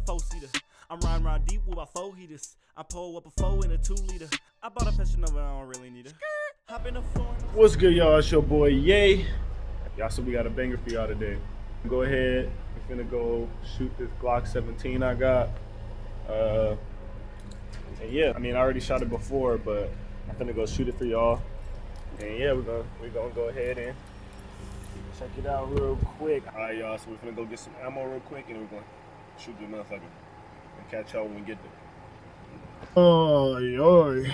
4-seater. I'm riding around deep with my 4 heaters. I pull up a 4 in a 2-liter. I bought a Fashion Nova, I don't really need it. Hop in a 4. What's good, y'all? It's your boy Ye. Y'all, so we got a banger for y'all today. Go ahead. We're finna go shoot this Glock 17 I got. And yeah, I mean, I already shot it before, but I'm finna go shoot it for y'all. And yeah, we're gonna go ahead and check it out real quick. All right, y'all. So we're finna go get some ammo real quick, and we're gonna shoot this motherfucker and catch y'all when we get there. Oh,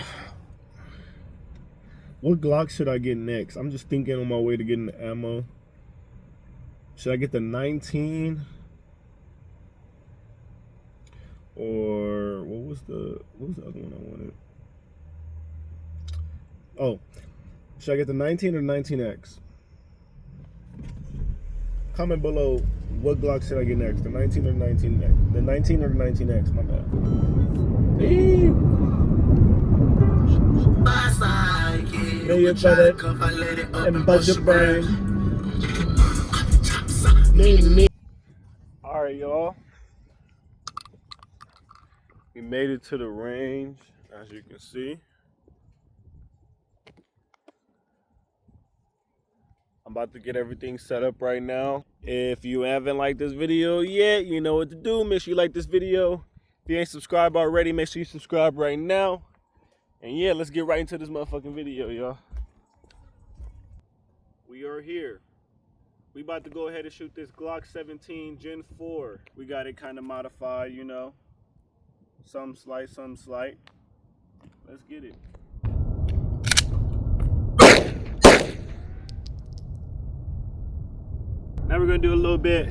what Glock should I get next? I'm just thinking on my way to getting the ammo. Should I get the 19? Or what was the other one I wanted? Oh, should I get the 19 or 19X? Comment below what Glock should I get next, the 19 or 19X? The 19 or the 19X, my bad. Know your brother and buzz your brain. Alright, y'all. We made it to the range, as you can see. I'm about to get everything set up right now. If you haven't liked this video yet, you know what to do. Make sure you like this video. If you ain't subscribed already, make sure you subscribe right now. And yeah, let's get right into this motherfucking video, y'all. We are here. We about to go ahead and shoot this Glock 17 Gen 4. We got it kind of modified, you know. Some slight, some slight. Let's get it. Now we're gonna do a little bit,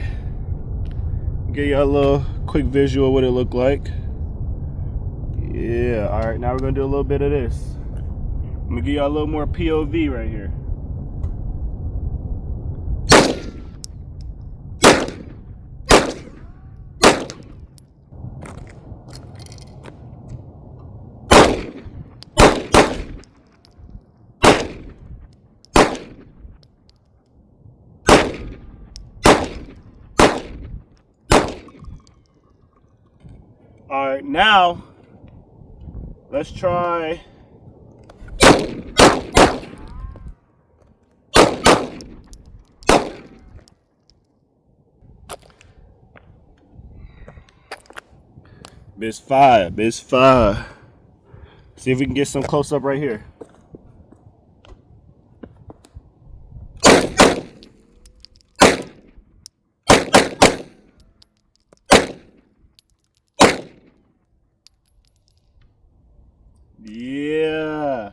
give y'all a little quick visual of what it looked like. Yeah, all right, now we're gonna do a little bit of this. I'm gonna give y'all a little more POV right here. All right, now let's try. Biz fire. See if we can get some close up right here. Yeah.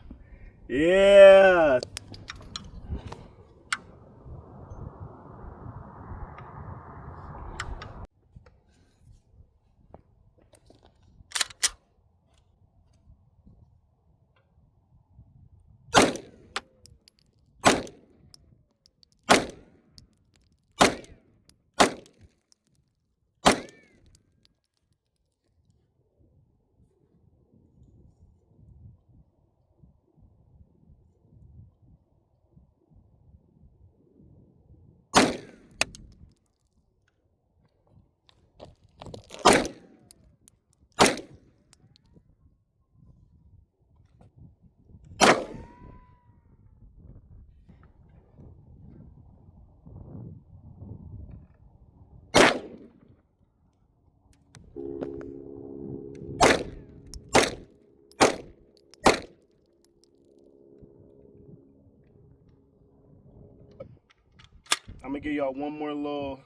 I'm gonna give y'all one more little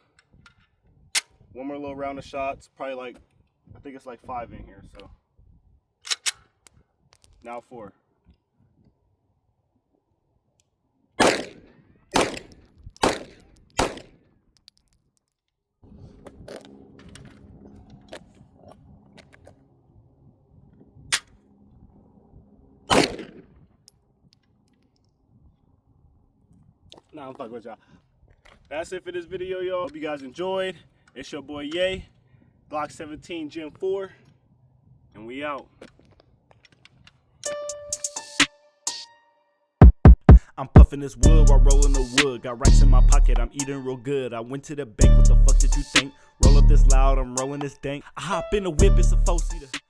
round of shots. Probably like, I think it's like 5 in here. So now 4. Nah, I'm fucking with y'all. That's it for this video, y'all. Hope you guys enjoyed. It's your boy Ye, Glock 17 Gen 4, and we out. I'm puffing this wood while rolling the wood. Got racks in my pocket, I'm eating real good. I went to the bank, what the fuck did you think? Roll up this loud, I'm rolling this dank. I hop in the whip, it's a 4-seater.